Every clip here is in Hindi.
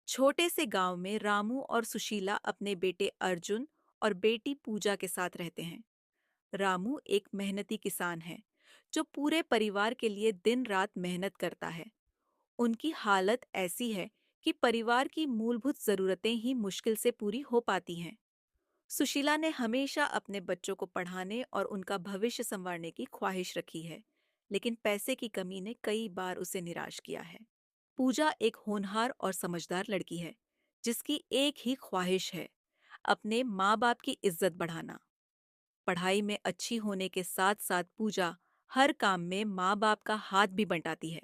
छोटे से गांव में रामू और सुशीला अपने बेटे अर्जुन और बेटी पूजा के साथ रहते हैं। रामू एक मेहनती किसान है जो पूरे परिवार के लिए दिन रात मेहनत करता है। उनकी हालत ऐसी है कि परिवार की मूलभूत जरूरतें ही मुश्किल से पूरी हो पाती हैं। सुशीला ने हमेशा अपने बच्चों को पढ़ाने और उनका भविष्य संवारने की ख्वाहिश रखी है, लेकिन पैसे की कमी ने कई बार उसे निराश किया है। पूजा एक होनहार और समझदार लड़की है, जिसकी एक ही ख्वाहिश है, अपने माँ बाप की इज्जत बढ़ाना। पढ़ाई में अच्छी होने के साथ साथ पूजा हर काम में माँ बाप का हाथ भी बंटाती है।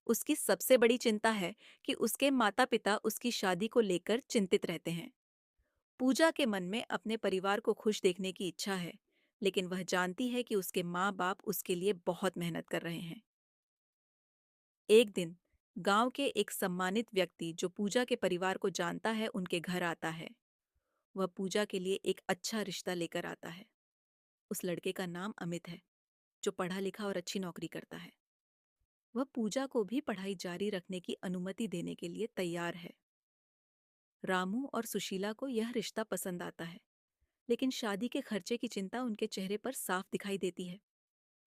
उसकी सबसे बड़ी चिंता है कि उसके माता पिता उसकी शादी को लेकर चिंतित रहते हैं। पूजा के मन में अपने परिवार को खुश देखने की इच्छा है, लेकिन वह जानती है कि उसके माँ बाप उसके लिए बहुत मेहनत कर रहे हैं। एक दिन गांव के एक सम्मानित व्यक्ति जो पूजा के परिवार को जानता है उनके घर आता है। वह पूजा के लिए एक अच्छा रिश्ता लेकर आता है। उस लड़के का नाम अमित है, जो पढ़ा लिखा और अच्छी नौकरी करता है। वह पूजा को भी पढ़ाई जारी रखने की अनुमति देने के लिए तैयार है। रामू और सुशीला को यह रिश्ता पसंद आता है, लेकिन शादी के खर्चे की चिंता उनके चेहरे पर साफ दिखाई देती है।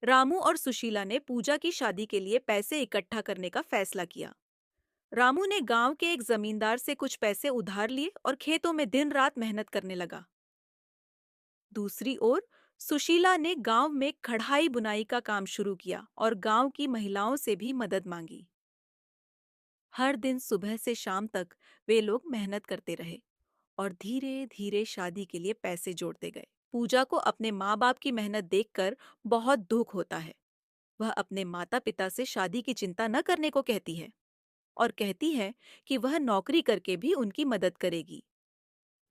रामू और सुशीला ने पूजा की शादी के लिए पैसे इकट्ठा करने का फैसला किया। रामू ने गांव के एक जमींदार से कुछ पैसे उधार लिए और खेतों में दिन रात मेहनत करने लगा। दूसरी ओर सुशीला ने गांव में कढ़ाई बुनाई का काम शुरू किया और गांव की महिलाओं से भी मदद मांगी। हर दिन सुबह से शाम तक वे लोग मेहनत करते रहे और धीरे धीरे शादी के लिए पैसे जोड़ते गए। पूजा को अपने माँ बाप की मेहनत देखकर बहुत दुख होता है। वह अपने माता पिता से शादी की चिंता न करने को कहती है और कहती है कि वह नौकरी करके भी उनकी मदद करेगी।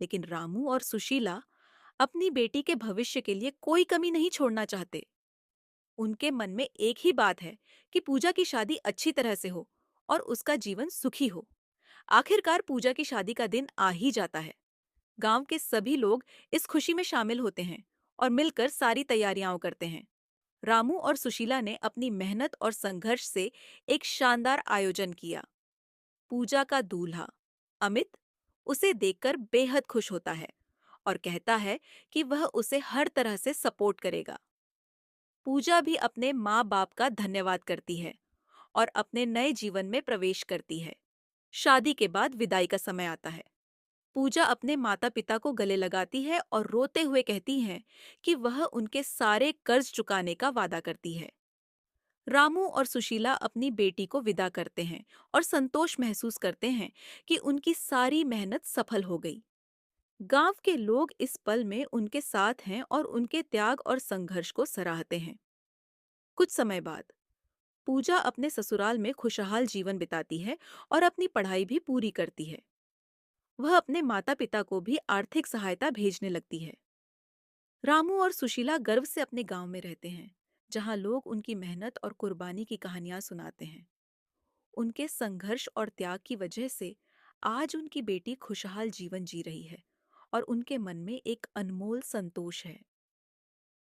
लेकिन रामू और सुशीला अपनी बेटी के भविष्य के लिए कोई कमी नहीं छोड़ना चाहते। उनके मन में एक ही बात है कि पूजा की शादी अच्छी तरह से हो और उसका जीवन सुखी हो। आखिरकार पूजा की शादी का दिन आ ही जाता है। गांव के सभी लोग इस खुशी में शामिल होते हैं और मिलकर सारी तैयारियां करते हैं। रामू और सुशीला ने अपनी मेहनत और संघर्ष से एक शानदार आयोजन किया। पूजा का दूल्हा अमित उसे देखकर बेहद खुश होता है और कहता है कि वह उसे हर तरह से सपोर्ट करेगा। पूजा भी अपने माँ बाप का धन्यवाद करती है और अपने नए जीवन में प्रवेश करती है। शादी के बाद विदाई का समय आता है। पूजा अपने माता पिता को गले लगाती है और रोते हुए कहती है कि वह उनके सारे कर्ज चुकाने का वादा करती है। रामू और सुशीला अपनी बेटी को विदा करते हैं और संतोष महसूस करते हैं कि उनकी सारी मेहनत सफल हो गई। गांव के लोग इस पल में उनके साथ हैं और उनके त्याग और संघर्ष को सराहते हैं। कुछ समय बाद पूजा अपने ससुराल में खुशहाल जीवन बिताती है और अपनी पढ़ाई भी पूरी करती है। वह अपने माता पिता को भी आर्थिक सहायता भेजने लगती है। रामू और सुशीला गर्व से अपने गांव में रहते हैं, जहां लोग उनकी मेहनत और कुर्बानी की कहानियां सुनाते हैं। उनके संघर्ष और त्याग की वजह से आज उनकी बेटी खुशहाल जीवन जी रही है और उनके मन में एक अनमोल संतोष है।